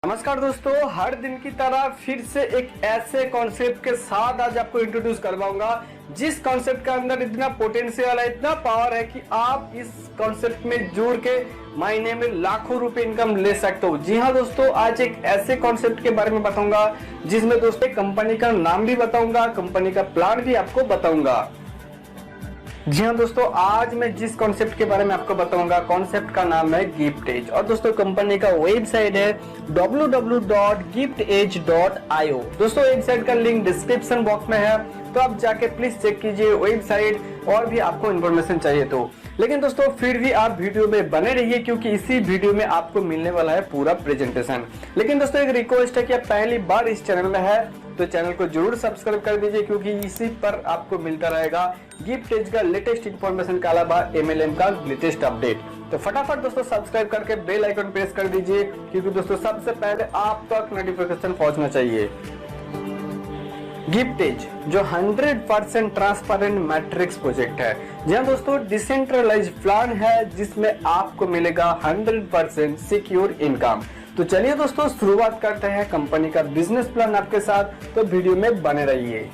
नमस्कार दोस्तों, हर दिन की तरह फिर से एक ऐसे कॉन्सेप्ट के साथ आज आपको इंट्रोड्यूस करवाऊंगा जिस कॉन्सेप्ट के अंदर इतना पोटेंशियल है, इतना पावर है कि आप इस कॉन्सेप्ट में जुड़ के महीने में लाखों रुपए इनकम ले सकते हो। जी हाँ दोस्तों, आज एक ऐसे कॉन्सेप्ट के बारे में बताऊंगा जिसमें दोस्तों कंपनी का नाम भी बताऊंगा, कंपनी का प्लान भी आपको बताऊंगा। जी हाँ दोस्तों, आज मैं जिस कॉन्सेप्ट के बारे में आपको बताऊंगा, कॉन्सेप्ट का नाम है गिफ्टेज और दोस्तों कंपनी का वेबसाइट है www.giftage.io। दोस्तों वेबसाइट का लिंक डिस्क्रिप्शन बॉक्स में है, तो आप जाके प्लीज चेक कीजिए वेबसाइट, और भी आपको इन्फॉर्मेशन चाहिए तो। लेकिन दोस्तों फिर भी आप वीडियो में बने रहिए क्योंकि इसी वीडियो में आपको मिलने वाला है पूरा प्रेजेंटेशन। लेकिन दोस्तों एक रिक्वेस्ट है कि आप पहली बार इस चैनल में है तो चैनल को जरूर सब्सक्राइब कर दीजिए, क्योंकि इसी पर आपको मिलता रहेगा गिफ्टेज का लेटेस्ट इन्फॉर्मेशन के अलावा MLM का लेटेस्ट अपडेट। तो फटाफट दोस्तों सब्सक्राइब करके बेल आइकन प्रेस कर दीजिए, क्योंकि दोस्तों सबसे पहले आप तक नोटिफिकेशन पहुंचना चाहिए। गिफ्टेज जो 100% ट्रांसपेरेंट मैट्रिक्स प्रोजेक्ट है, जहां दोस्तों डिसेंट्रलाइज्ड प्लान है जिसमें आपको मिलेगा 100% सिक्योर इनकम। तो चलिए दोस्तों शुरुआत करते हैं कंपनी का बिजनेस प्लान आपके साथ, तो वीडियो में बने रहिए।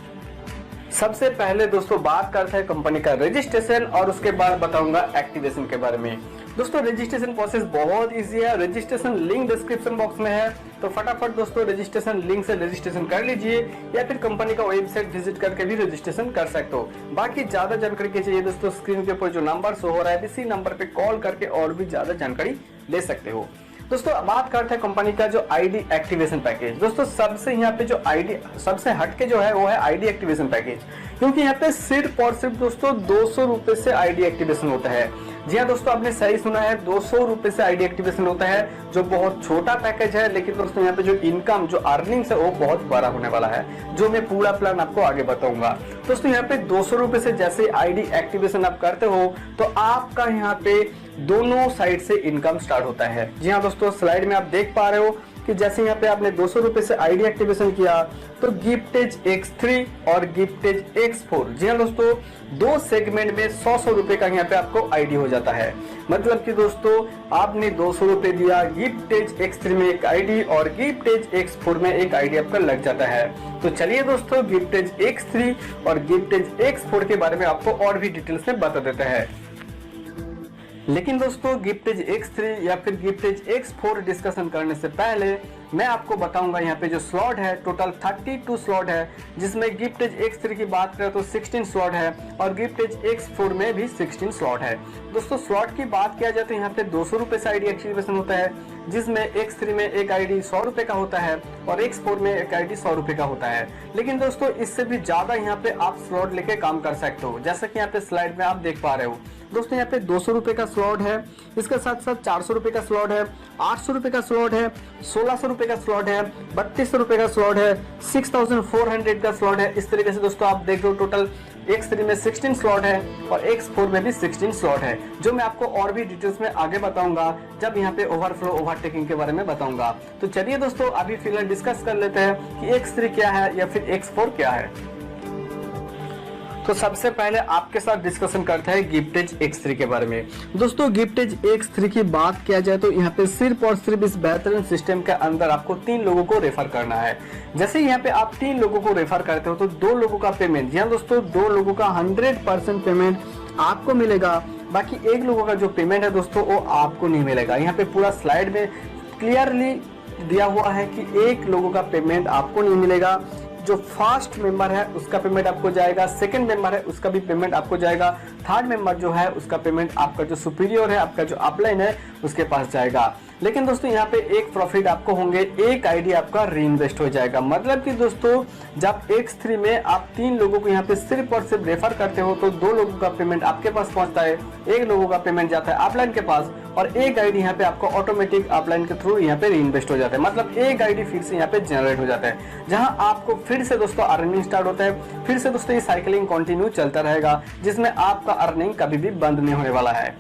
सबसे पहले दोस्तों बात करते हैं कंपनी का रजिस्ट्रेशन और उसके बाद बताऊंगा एक्टिवेशन के बारे में। दोस्तों रजिस्ट्रेशन प्रोसेस बहुत इजी है, रजिस्ट्रेशन लिंक डिस्क्रिप्शन बॉक्स में है, तो फटाफट दोस्तों रजिस्ट्रेशन लिंक से रजिस्ट्रेशन कर लीजिए, या फिर कंपनी का वेबसाइट विजिट करके भी रजिस्ट्रेशन कर सकते हो। बाकी ज्यादा जानकारी के चाहिए दोस्तों स्क्रीन के ऊपर जो नंबर शो हो रहा है इसी नंबर पे कॉल करके और भी ज्यादा जानकारी ले सकते हो। दोस्तों बात करते हैं कंपनी का जो आईडी एक्टिवेशन पैकेज। दोस्तों सबसे यहाँ पे जो आईडी सबसे हटके जो है वो है आईडी एक्टिवेशन पैकेज, क्योंकि यहाँ पे सिर्फ और सिर्फ दोस्तों 200 रुपए से आईडी एक्टिवेशन होता है। जी हाँ दोस्तों, आपने सही सुना है, 200 रुपए से आईडी एक्टिवेशन होता है, जो बहुत छोटा पैकेज है। लेकिन दोस्तों यहाँ पे जो इनकम जो अर्निंग्स है वो बहुत बड़ा होने वाला है, जो मैं पूरा प्लान आपको आगे बताऊंगा। दोस्तों यहाँ पे 200 रुपए से जैसे आईडी एक्टिवेशन आप करते हो तो आपका यहाँ पे दोनों साइड से इनकम स्टार्ट होता है। जी हाँ दोस्तों, स्लाइड में आप देख पा रहे हो कि जैसे यहाँ पे आपने 200 रुपए से आईडी एक्टिवेशन किया तो गिफ्टेज X3 और गिफ्टेज X4, जी हाँ दोस्तों, दो सेगमेंट में 100 रुपए का यहाँ पे आपको आईडी हो जाता है। मतलब कि दोस्तों आपने 200 रुपए दिया, गिफ्टेज X3 में एक आईडी और गिफ्टेज X4 में एक आईडी आपका लग जाता है। तो चलिए दोस्तों गिफ्टेज X3 और गिफ्टेज X4 के बारे में आपको और भी डिटेल्स में बता देते हैं। लेकिन दोस्तों गिफ्टेज X3 या फिर गिफ्टेज X4 डिस्कशन करने से पहले मैं आपको बताऊंगा यहाँ पे जो स्लॉट है टोटल 32 स्लॉट है, जिसमें गिफ्टेज X3 की बात करें तो 16 स्लॉट है और गिफ्टेज X4 में भी 16 स्लॉट है। दोस्तों स्लॉट की बात किया जाए तो यहाँ पे 200 रुपए से आईडी एक्टिवेशन होता है, जिसमें X3 में एक आईडी 100 रुपए का होता है और X4 में एक आईडी 100 रुपए का होता है। लेकिन दोस्तों इससे भी ज्यादा यहाँ पे आप स्लॉट लेके काम कर सकते हो, जैसा कि यहाँ पे स्लाइड में आप देख पा रहे हो। दोस्तों यहाँ पे 200 रुपए का स्लॉट है, इसके साथ साथ 400 रुपए का स्लॉट है, 800 रुपए का स्लॉट है, 1600 रुपए का स्लॉट है, 3200 रुपए का स्लॉट है, 6400 का स्लॉट है। इस तरीके से दोस्तों आप देख लो टोटल X3 में 16 स्लॉट है और X4 में भी 16 स्लॉट है, जो मैं आपको और भी डिटेल्स में आगे बताऊंगा जब यहाँ पे ओवरफ्लो ओवरटेकिंग के बारे में बताऊंगा। तो चलिए दोस्तों अभी फिलहाल डिस्कस कर लेते हैं कि X3 क्या है या फिर X4 क्या है। तो सबसे पहले आपके साथ डिस्कशन करते हैं गिफ्टेज X3 के बारे में। दोस्तों गिफ्टेज X3 की बात किया जाए तो यहाँ पे सिर्फ और सिर्फ इस बेहतरीन सिस्टम के अंदर आपको 3 लोगों को रेफर करना है। जैसे यहाँ पे आप 3 लोगों को रेफर करते हो तो 2 लोगों का पेमेंट, यहाँ दोस्तों 2 लोगों का 100% पेमेंट आपको मिलेगा। बाकी 1 लोगों का जो पेमेंट है दोस्तों वो आपको नहीं मिलेगा। यहाँ पे पूरा स्लाइड में क्लियरली दिया हुआ है कि 1 लोगों का पेमेंट आपको नहीं मिलेगा। जो फर्स्ट मेंबर है उसका पेमेंट आपको जाएगा, सेकंड मेंबर है उसका भी पेमेंट आपको जाएगा, थर्ड मेंबर जो है उसका पेमेंट आपका जो सुपीरियर है, आपका जो अपलाइन है उसके पास जाएगा। लेकिन दोस्तों यहाँ पे एक प्रॉफिट आपको होंगे, एक आईडी आपका रीइन्वेस्ट हो जाएगा। मतलब कि दोस्तों जब X3 में आप 3 लोगों को यहाँ पे सिर्फ और सिर्फ रेफर करते हो तो 2 लोगों का पेमेंट आपके पास पहुंचता है, 1 लोगों का पेमेंट जाता है अपलाइन के पास और एक आईडी यहाँ पे आपको ऑटोमेटिक अपलाइन के थ्रू यहाँ पे रीइन्वेस्ट हो जाता है। मतलब एक आईडी फिर से यहाँ पे जनरेट हो जाता है, जहां आपको फिर से दोस्तों अर्निंग स्टार्ट होता है। फिर से दोस्तों ये साइकिलिंग कंटिन्यू चलता रहेगा, जिसमें आपका अर्निंग कभी भी बंद नहीं होने वाला है।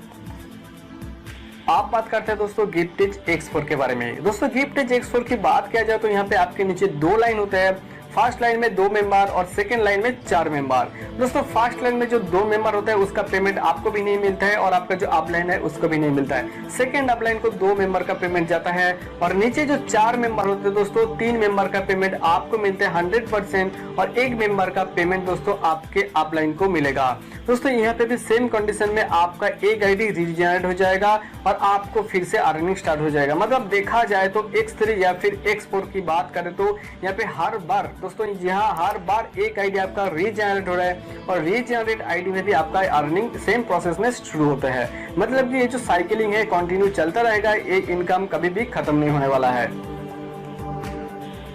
आप बात करते हैं दोस्तों गिफ्टेज X4 के बारे में। दोस्तों गिफ्टेज X4 की बात किया जाए तो यहाँ पे आपके नीचे 2 लाइन होते हैं, फर्स्ट लाइन में 2 मेंबर और सेकंड लाइन में 4 मेंबर। दोस्तों फर्स्ट लाइन में जो 2 मेंबर होता है उसका पेमेंट आपको भी नहीं मिलता है और आपका जो अपलाइन है उसको भी नहीं मिलता है। सेकंड अपलाइन को 2 मेंबर का पेमेंट जाता है और नीचे जो 4 मेंबर होते हैं दोस्तों 3 मेंबर का पेमेंट आपको मिलते हैं 100% और 1 मेंबर का पेमेंट दोस्तों आपके अपलाइन को मिलेगा। दोस्तों यहाँ पे भी सेम कंडीशन में आपका एक आईडी रीजनरेट हो जाएगा और आपको फिर से अर्निंग स्टार्ट हो जाएगा। मतलब देखा जाए तो X3 या फिर X4 की बात करें तो यहाँ पे हर बार दोस्तों यहाँ हर बार एक आईडी आपका रीजनरेट हो रहा है और रीजनरेट आईडी में भी आपका अर्निंग सेम प्रोसेस में शुरू होता है। मतलब कि ये जो साइकिलिंग है कंटिन्यू चलता रहेगा, ये इनकम कभी भी खत्म नहीं होने वाला है।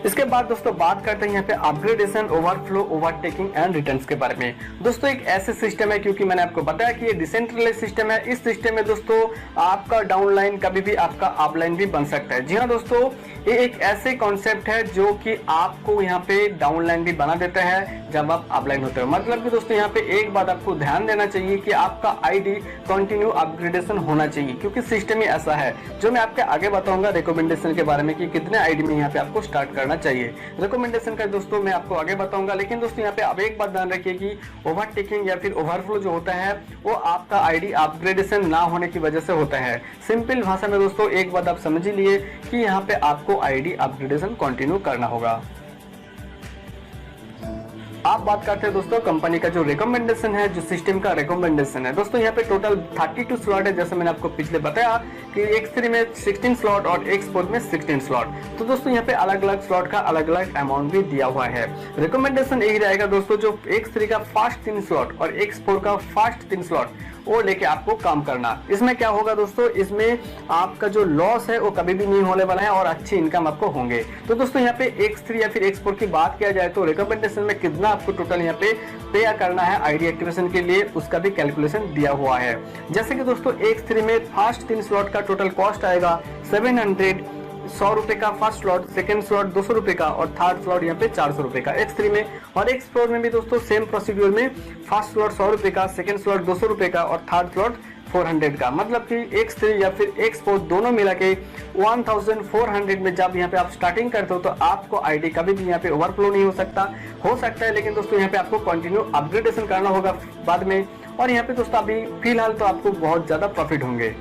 इसके बाद दोस्तों बात करते हैं यहाँ पे upgradation, overflow, overtaking and returns के बारे में। दोस्तों एक ऐसे सिस्टम है, क्योंकि मैंने आपको बताया कि ये डिसेंट्रलाइज सिस्टम है, इस सिस्टम में दोस्तों आपका डाउनलाइन कभी भी आपका अपलाइन भी बन सकता है। जी हाँ दोस्तों, ये एक ऐसे कॉन्सेप्ट है जो कि आपको यहाँ पे डाउनलाइन भी बना देता है जब आप अपलाइन होते हो। मतलब कि दोस्तों यहाँ पे एक बात आपको ध्यान देना चाहिए कि आपका आईडी कंटिन्यू अपग्रेडेशन होना चाहिए, क्योंकि सिस्टम ही ऐसा है। जो मैं आपके आगे बताऊंगा रिकमेंडेशन के बारे में कि कितने आईडी में यहाँ पे आपको स्टार्ट करना चाहिए। रिकमेंडेशन का दोस्तों मैं आपको आगे बताऊंगा, लेकिन दोस्तों यहाँ पे अब एक बात ध्यान रखिए कि ओवरटेकिंग या फिर ओवरफ्लो जो होता है वो आपका आईडी अपग्रेडेशन ना होने की वजह से होता है। सिंपल भाषा में दोस्तों एक बात आप समझ लिए कि यहाँ पे आपको आईडी अपग्रेडेशन कंटिन्यू करना होगा। आप बात करते हैं दोस्तों कंपनी का जो रिकमेंडेशन है, जो सिस्टम का रिकमेंडेशन है। दोस्तों यहाँ पे टोटल 32 स्लॉट है, जैसे मैंने आपको पिछले बताया कि X3 में 16 स्लॉट और X4 में 16 स्लॉट। तो दोस्तों यहाँ पे अलग अलग स्लॉट का अलग अलग अमाउंट भी दिया हुआ है। रिकमेंडेशन यही रहेगा दोस्तों, जो X3 का फर्स्ट 3 स्लॉट और X4 का फर्स्ट 3 स्लॉट वो लेके आपको काम करना। इसमें क्या होगा दोस्तों, इसमें आपका जो लॉस है वो कभी भी नहीं होने वाला है और अच्छी इनकम आपको होंगे। तो दोस्तों यहाँ पे X3 या फिर X4 की बात किया जाए तो रिकमेंडेशन में कितना आपको टोटल यहाँ पे पे करना है आईडी एक्टिवेशन के लिए, उसका भी कैलकुलेशन दिया हुआ है। जैसे कि दोस्तों X3 में फर्स्ट 3 स्लॉट का टोटल कॉस्ट आएगा 100 रुपए का फर्स्ट स्लॉट, सेकंड स्लॉट 200 रुपए का और थर्ड स्लॉट यहाँ पे 400 रुपए का X3 में। और X4 में भी दोस्तों सेम प्रोसीड्यूर में फर्स्ट स्लॉट 100 रुपए का, सेकंड स्लॉट 200 रुपए का और थर्ड स्लॉट 400 का। मतलब कि X3 या फिर X4 दोनों मिला के 1400 में जब यहाँ पे आप स्टार्टिंग करते हो तो आपको आईडी कभी भी यहाँ पे ओवरफ्लो नहीं हो सकता है, लेकिन दोस्तों यहाँ पे आपको कंटिन्यू अपग्रेडेशन करना होगा बाद में। और यहाँ पे दोस्तों अभी फिलहाल तो आपको बहुत ज्यादा प्रॉफिट होंगे।